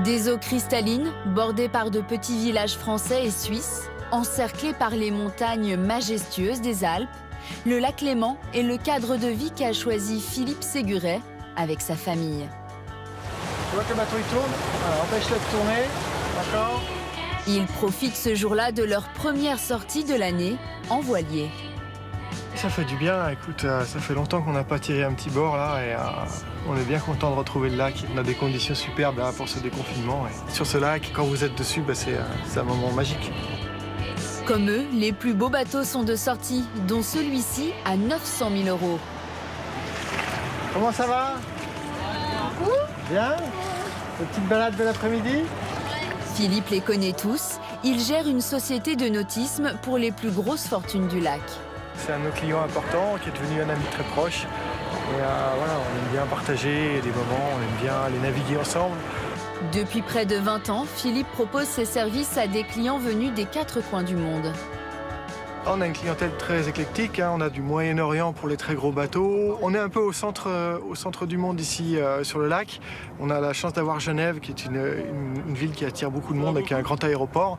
Des eaux cristallines, bordées par de petits villages français et suisses, encerclés par les montagnes majestueuses des Alpes, le lac Léman est le cadre de vie qu'a choisi Philippe Séguret avec sa famille. Tu vois que le bateau il tourne, alors empêche-le de tourner, d'accord? Ils profitent ce jour-là de leur première sortie de l'année en voilier. Ça fait du bien, écoute, ça fait longtemps qu'on n'a pas tiré un petit bord là et on est bien content de retrouver le lac. On a des conditions superbes là, pour ce déconfinement. Et sur ce lac, quand vous êtes dessus, c'est un moment magique. Comme eux, les plus beaux bateaux sont de sortie, dont celui-ci à 900 000 €. Comment ça va? Bien? Une petite balade de l'après-midi? Philippe les connaît tous. Il gère une société de nautisme pour les plus grosses fortunes du lac. C'est un de nos clients importants qui est devenu un ami très proche. Et voilà, on aime bien partager des moments, on aime bien aller naviguer ensemble. Depuis près de 20 ans, Philippe propose ses services à des clients venus des 4 coins du monde. On a une clientèle très éclectique, hein. On a du Moyen-Orient pour les très gros bateaux. On est un peu au centre du monde ici sur le lac. On a la chance d'avoir Genève, qui est une ville qui attire beaucoup de monde, avec un grand aéroport.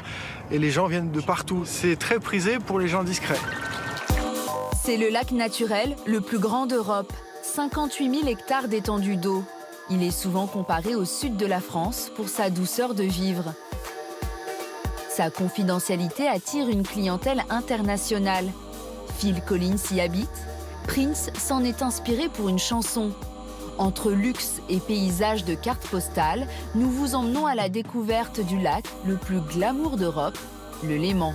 Et les gens viennent de partout. C'est très prisé pour les gens discrets. C'est le lac naturel le plus grand d'Europe. 58 000 hectares d'étendue d'eau. Il est souvent comparé au sud de la France pour sa douceur de vivre. Sa confidentialité attire une clientèle internationale. Phil Collins y habite. Prince s'en est inspiré pour une chanson. Entre luxe et paysages de cartes postales, nous vous emmenons à la découverte du lac le plus glamour d'Europe, le Léman.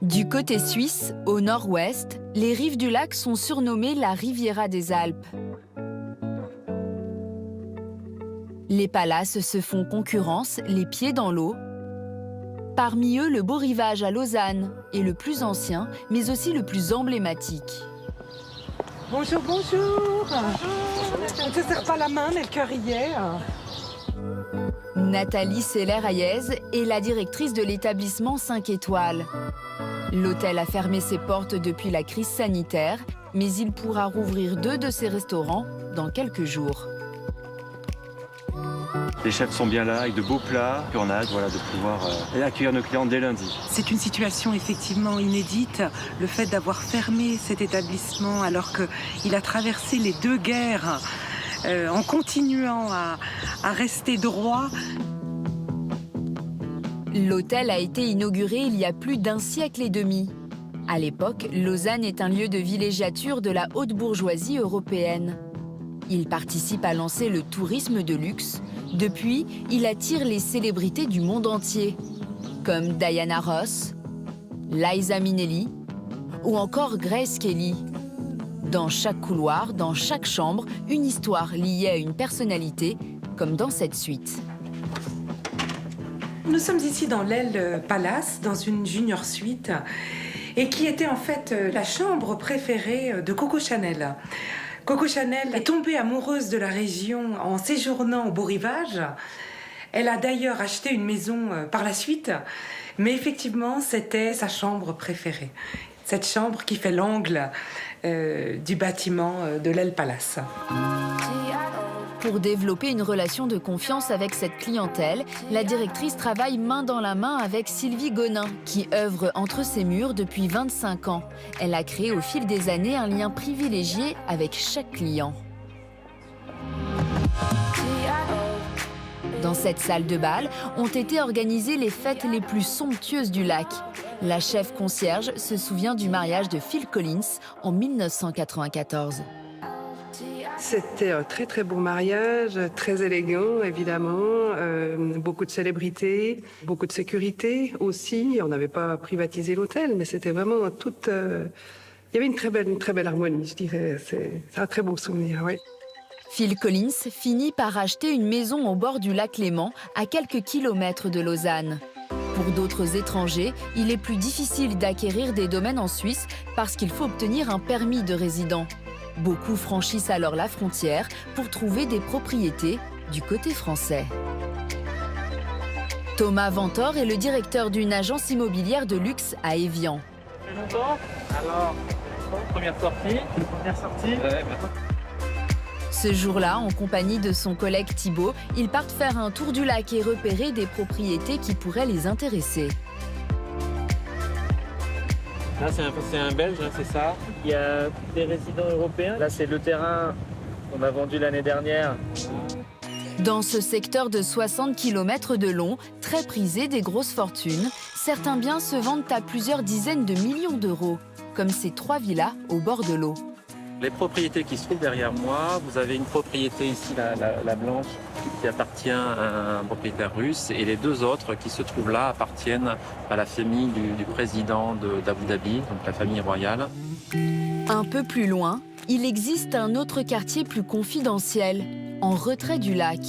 Du côté suisse, au nord-ouest, les rives du lac sont surnommées la Riviera des Alpes. Les palaces se font concurrence, les pieds dans l'eau. Parmi eux, le beau rivage à Lausanne est le plus ancien, mais aussi le plus emblématique. Bonjour, bonjour. On ne te serre pas la main, mais le cœur y est. Nathalie Seller-Hayez est la directrice de l'établissement 5 étoiles. L'hôtel a fermé ses portes depuis la crise sanitaire, mais il pourra rouvrir 2 de ses restaurants dans quelques jours. Les chefs sont bien là, avec de beaux plats. Puis on a hâte de pouvoir accueillir nos clients dès lundi. C'est une situation effectivement inédite, le fait d'avoir fermé cet établissement alors qu'il a traversé les 2 guerres en continuant à rester droit. L'hôtel a été inauguré il y a plus d'1 siècle et demi. À l'époque, Lausanne est un lieu de villégiature de la haute bourgeoisie européenne. Il participe à lancer le tourisme de luxe. Depuis, il attire les célébrités du monde entier, comme Diana Ross, Liza Minnelli ou encore Grace Kelly. Dans chaque couloir, dans chaque chambre, une histoire liée à une personnalité, comme dans cette suite. Nous sommes ici dans l'aile Palace, dans une junior suite, et qui était en fait la chambre préférée de Coco Chanel. Coco Chanel est tombée amoureuse de la région en séjournant au Beau Rivage. Elle a d'ailleurs acheté une maison par la suite, mais effectivement, c'était sa chambre préférée. Cette chambre qui fait l'angle du bâtiment de l'aile Palace. Pour développer une relation de confiance avec cette clientèle, la directrice travaille main dans la main avec Sylvie Gonin, qui œuvre entre ses murs depuis 25 ans. Elle a créé au fil des années un lien privilégié avec chaque client. Dans cette salle de bal ont été organisées les fêtes les plus somptueuses du lac. La chef concierge se souvient du mariage de Phil Collins en 1994. C'était un très très beau mariage, très élégant évidemment, beaucoup de célébrités, beaucoup de sécurité aussi. On n'avait pas privatisé l'hôtel, mais c'était vraiment toute... Il y avait une très belle harmonie, je dirais. C'est un très beau souvenir, oui. Phil Collins finit par acheter une maison au bord du lac Léman, à quelques kilomètres de Lausanne. Pour d'autres étrangers, il est plus difficile d'acquérir des domaines en Suisse parce qu'il faut obtenir un permis de résident. Beaucoup franchissent alors la frontière pour trouver des propriétés du côté français. Thomas Ventor est le directeur d'une agence immobilière de luxe à Évian. Ça fait longtemps ? Alors, première sortie. Ce jour-là, en compagnie de son collègue Thibaut, ils partent faire un tour du lac et repérer des propriétés qui pourraient les intéresser. Là, c'est un Belge, hein, c'est ça. Il y a des résidents européens. Là, c'est le terrain qu'on a vendu l'année dernière. Dans ce secteur de 60 km de long, très prisé des grosses fortunes, certains biens se vendent à plusieurs dizaines de millions d'euros, comme ces 3 villas au bord de l'eau. Les propriétés qui se trouvent derrière moi, vous avez une propriété ici, la blanche, qui appartient à un propriétaire russe, et les 2 autres qui se trouvent là appartiennent à la famille du président d'Abu Dhabi, donc la famille royale. Un peu plus loin, il existe un autre quartier plus confidentiel, en retrait du lac.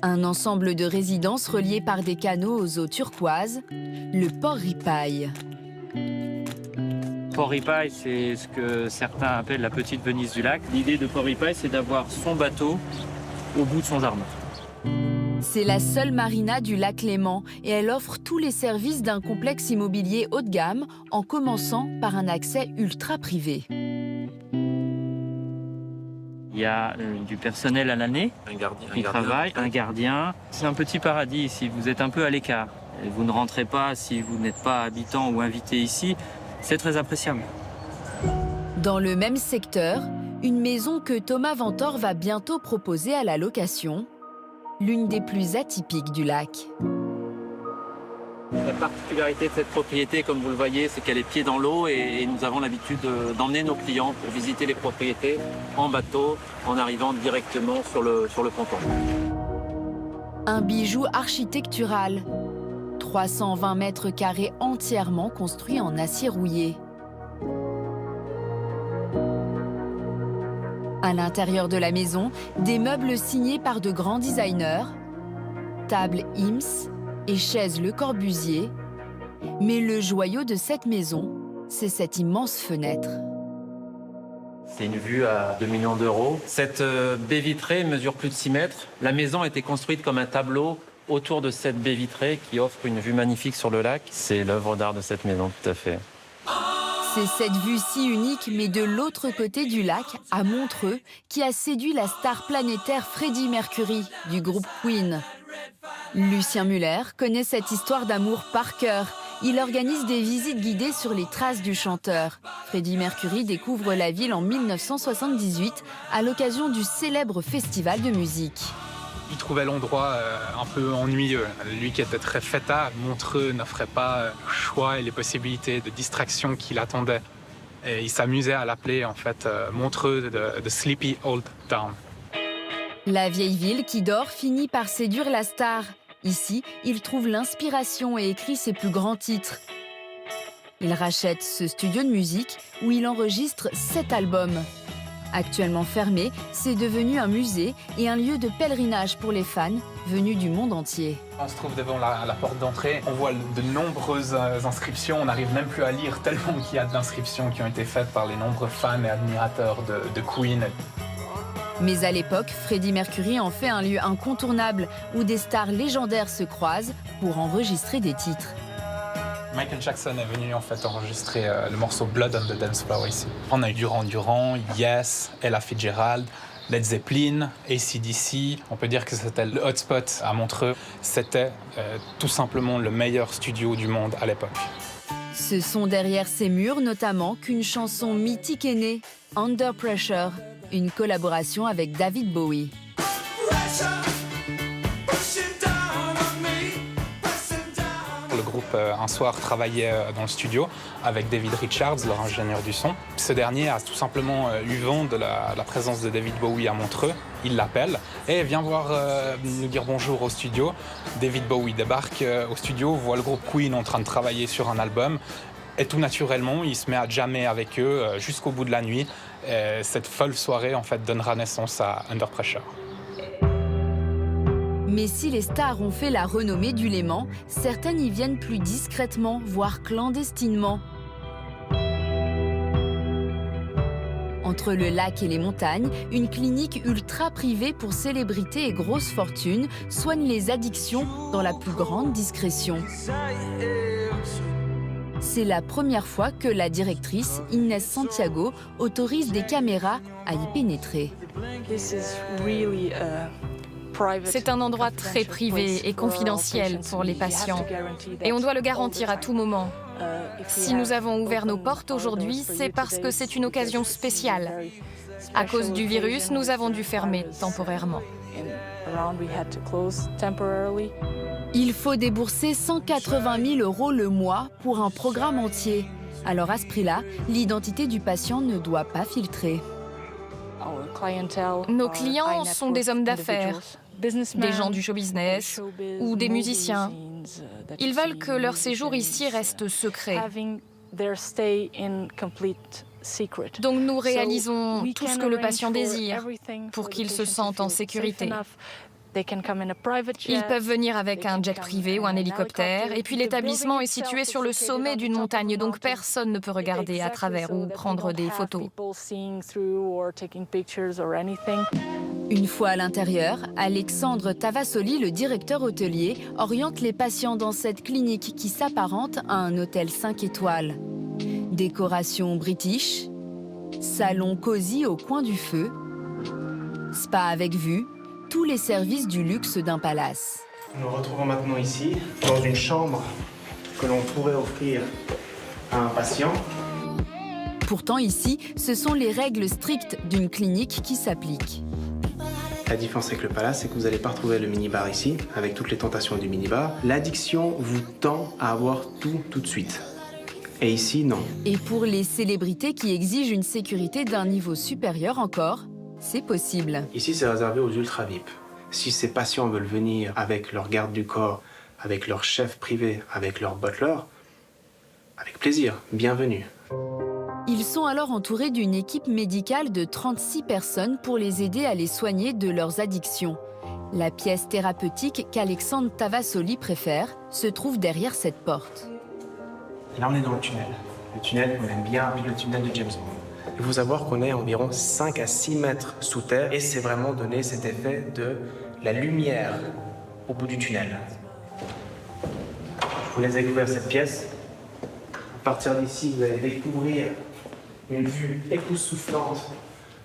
Un ensemble de résidences reliées par des canaux aux eaux turquoises, le port Ripaille. Port Ripaille, c'est ce que certains appellent la petite Venise du lac. L'idée de Port Ripaille, c'est d'avoir son bateau au bout de son jardin. C'est la seule marina du lac Léman et elle offre tous les services d'un complexe immobilier haut de gamme en commençant par un accès ultra privé. Il y a du personnel à l'année qui travaille, un gardien. C'est un petit paradis ici, vous êtes un peu à l'écart. Et vous ne rentrez pas si vous n'êtes pas habitant ou invité ici. C'est très appréciable. Dans le même secteur, une maison que Thomas Ventor va bientôt proposer à la location, l'une des plus atypiques du lac. La particularité de cette propriété, comme vous le voyez, c'est qu'elle est pied dans l'eau et nous avons l'habitude d'emmener nos clients pour visiter les propriétés en bateau, en arrivant directement sur le ponton. Un bijou architectural, 320 mètres carrés entièrement construits en acier rouillé. À l'intérieur de la maison, des meubles signés par de grands designers, table Ims et chaise Le Corbusier. Mais le joyau de cette maison, c'est cette immense fenêtre. C'est une vue à 2 millions d'euros. Cette baie vitrée mesure plus de 6 mètres. La maison a été construite comme un tableau autour de cette baie vitrée qui offre une vue magnifique sur le lac. C'est l'œuvre d'art de cette maison, tout à fait. C'est cette vue si unique, mais de l'autre côté du lac, à Montreux, qui a séduit la star planétaire Freddie Mercury du groupe Queen. Lucien Muller connaît cette histoire d'amour par cœur. Il organise des visites guidées sur les traces du chanteur. Freddie Mercury découvre la ville en 1978 à l'occasion du célèbre festival de musique. Il trouvait l'endroit un peu ennuyeux. Lui qui était très fêtard, Montreux n'offrait pas le choix et les possibilités de distraction qu'il attendait. Et il s'amusait à l'appeler en fait Montreux de Sleepy Old Town. La vieille ville qui dort finit par séduire la star. Ici, il trouve l'inspiration et écrit ses plus grands titres. Il rachète ce studio de musique où il enregistre 7 albums. Actuellement fermé, c'est devenu un musée et un lieu de pèlerinage pour les fans venus du monde entier. On se trouve devant la porte d'entrée, on voit de nombreuses inscriptions, on n'arrive même plus à lire tellement qu'il y a d'inscriptions qui ont été faites par les nombreux fans et admirateurs de Queen. Mais à l'époque, Freddie Mercury en fait un lieu incontournable où des stars légendaires se croisent pour enregistrer des titres. Michael Jackson est venu en fait enregistrer le morceau Blood on the Dance Floor ici. On a eu Duran Duran, Yes, Ella Fitzgerald, Led Zeppelin, AC/DC. On peut dire que c'était le hotspot à Montreux. C'était tout simplement le meilleur studio du monde à l'époque. Ce sont derrière ces murs notamment qu'une chanson mythique est née, Under Pressure, une collaboration avec David Bowie. Le groupe un soir travaillait dans le studio avec David Richards, leur ingénieur du son. Ce dernier a tout simplement eu vent de la présence de David Bowie à Montreux. Il l'appelle et vient nous dire bonjour au studio. David Bowie débarque au studio, voit le groupe Queen en train de travailler sur un album. Et tout naturellement, il se met à jammer avec eux jusqu'au bout de la nuit. Et cette folle soirée en fait donnera naissance à Under Pressure. Mais si les stars ont fait la renommée du Léman, certaines y viennent plus discrètement, voire clandestinement. Entre le lac et les montagnes, une clinique ultra privée pour célébrités et grosses fortunes soigne les addictions dans la plus grande discrétion. C'est la première fois que la directrice, Inès Santiago, autorise des caméras à y pénétrer. C'est un endroit très privé et confidentiel pour les patients. Et on doit le garantir à tout moment. Si nous avons ouvert nos portes aujourd'hui, c'est parce que c'est une occasion spéciale. À cause du virus, nous avons dû fermer temporairement. Il faut débourser 180 000 € le mois pour un programme entier. Alors à ce prix-là, l'identité du patient ne doit pas filtrer. Nos clients sont des hommes d'affaires, des gens du show business ou des musiciens. Ils veulent que leur séjour ici reste secret. Donc nous réalisons tout ce que le patient désire pour qu'il se sente en sécurité. Ils peuvent venir avec un jet privé ou un hélicoptère, et puis l'établissement est situé sur le sommet d'une montagne, donc personne ne peut regarder à travers ou prendre des photos. Une fois à l'intérieur, Alexandre Tavassoli, le directeur hôtelier, oriente les patients dans cette clinique qui s'apparente à un hôtel 5 étoiles. Décoration british, salon cosy au coin du feu, spa avec vue, tous les services du luxe d'un palace. Nous nous retrouvons maintenant ici, dans une chambre que l'on pourrait offrir à un patient. Pourtant ici, ce sont les règles strictes d'une clinique qui s'appliquent. La différence avec le palace, c'est que vous n'allez pas retrouver le minibar ici, avec toutes les tentations du minibar. L'addiction vous tend à avoir tout de suite. Et ici, non. Et pour les célébrités qui exigent une sécurité d'un niveau supérieur encore, c'est possible. Ici, c'est réservé aux ultra VIP. Si ces patients veulent venir avec leur garde du corps, avec leur chef privé, avec leur butler, avec plaisir, bienvenue. Ils sont alors entourés d'une équipe médicale de 36 personnes pour les aider à les soigner de leurs addictions. La pièce thérapeutique qu'Alexandre Tavassoli préfère se trouve derrière cette porte. Là, on est dans le tunnel. Le tunnel qu'on aime bien, le tunnel de James Bond. Il faut savoir qu'on est environ 5 à 6 mètres sous terre et c'est vraiment donné cet effet de la lumière au bout du tunnel. Je vous laisse découvrir cette pièce. À partir d'ici, vous allez découvrir une vue époustouflante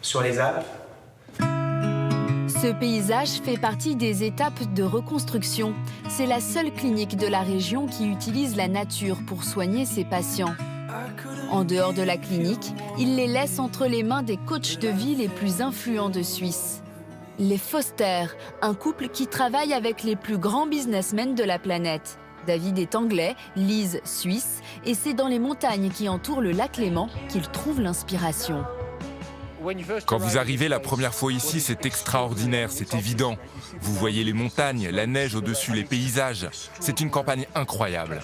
sur les Alpes. Ce paysage fait partie des étapes de reconstruction. C'est la seule clinique de la région qui utilise la nature pour soigner ses patients. En dehors de la clinique, il les laisse entre les mains des coachs de vie les plus influents de Suisse. Les Foster, un couple qui travaille avec les plus grands businessmen de la planète. David est anglais, Lise suisse, et c'est dans les montagnes qui entourent le lac Léman qu'il trouve l'inspiration. Quand vous arrivez la première fois ici, c'est extraordinaire, c'est évident. Vous voyez les montagnes, la neige au-dessus, les paysages. C'est une campagne incroyable.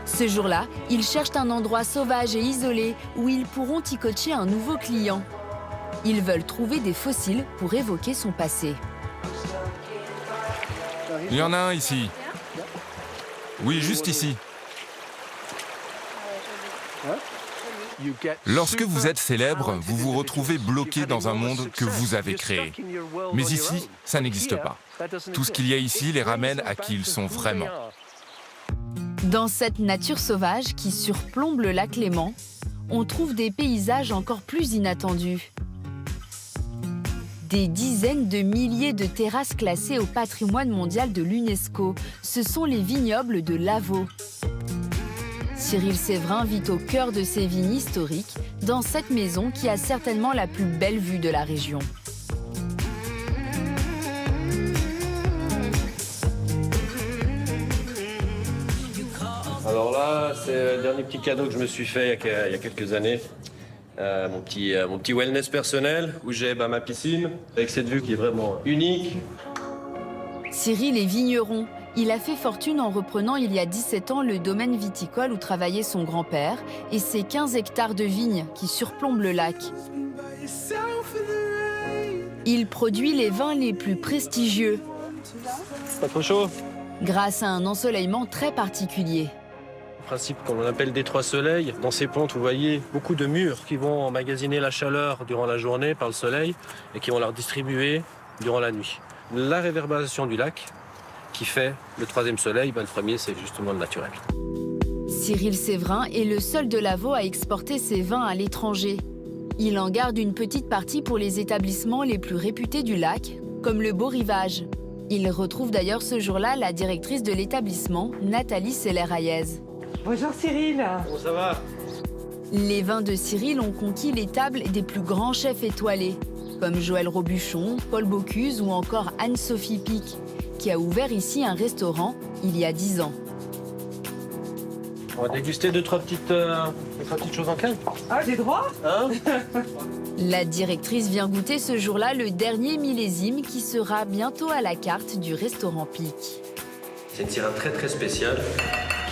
Ce jour-là, ils cherchent un endroit sauvage et isolé où ils pourront y coacher un nouveau client. Ils veulent trouver des fossiles pour évoquer son passé. Il y en a un ici. Oui, juste ici. Lorsque vous êtes célèbre, vous vous retrouvez bloqué dans un monde que vous avez créé. Mais ici, ça n'existe pas. Tout ce qu'il y a ici les ramène à qui ils sont vraiment. Dans cette nature sauvage qui surplombe le lac Léman, on trouve des paysages encore plus inattendus. Des dizaines de milliers de terrasses classées au patrimoine mondial de l'UNESCO. Ce sont les vignobles de Lavaux. Cyril Séverin vit au cœur de ces vignes historiques, dans cette maison qui a certainement la plus belle vue de la région. Alors là, c'est le dernier petit cadeau que je me suis fait il y a quelques années. Mon petit wellness personnel, où j'ai ma piscine, avec cette vue qui est vraiment unique. Cyril est vigneron. Il a fait fortune en reprenant il y a 17 ans le domaine viticole où travaillait son grand-père et ses 15 hectares de vignes qui surplombent le lac. Il produit les vins les plus prestigieux. Pas trop chaud? Grâce à un ensoleillement très particulier. Le principe qu'on appelle des 3 soleils. Dans ces plantes, vous voyez beaucoup de murs qui vont emmagasiner la chaleur durant la journée par le soleil et qui vont la redistribuer durant la nuit. La réverbération du lac qui fait le 3e soleil, le premier c'est justement le naturel. Cyril Séverin est le seul de Lavaux à exporter ses vins à l'étranger. Il en garde une petite partie pour les établissements les plus réputés du lac, comme le Beau Rivage. Il retrouve d'ailleurs ce jour-là la directrice de l'établissement, Nathalie Seller-Hayez. Bonjour Cyril. Bon, ça va? Les vins de Cyril ont conquis les tables des plus grands chefs étoilés, comme Joël Robuchon, Paul Bocuse ou encore Anne-Sophie Pic, qui a ouvert ici un restaurant il y a 10 ans. On va déguster deux, trois petites choses en calme. Ah, j'ai droit? Hein? La directrice vient goûter ce jour-là le dernier millésime qui sera bientôt à la carte du restaurant Pic. C'est une tirade très très spéciale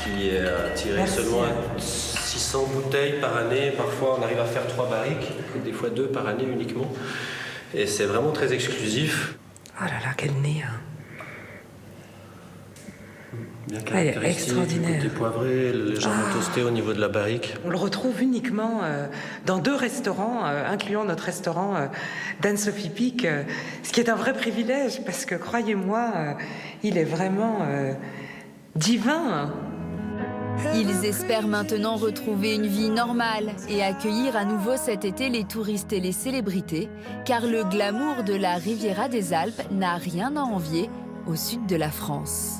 qui est tirée seulement à 600 bouteilles par année. Parfois on arrive à faire 3 barriques, des fois 2 par année uniquement. Et c'est vraiment très exclusif. Oh là là, quel nez, hein. Bien Elle est caractéristique, extraordinaire. côté poivré, légèrement toasté au niveau de la barrique. On le retrouve uniquement dans 2 restaurants, incluant notre restaurant d'Anne-Sophie Pic, ce qui est un vrai privilège parce que, croyez-moi, il est vraiment divin. Ils espèrent maintenant retrouver une vie normale et accueillir à nouveau cet été les touristes et les célébrités, car le glamour de la Riviera des Alpes n'a rien à envier au sud de la France.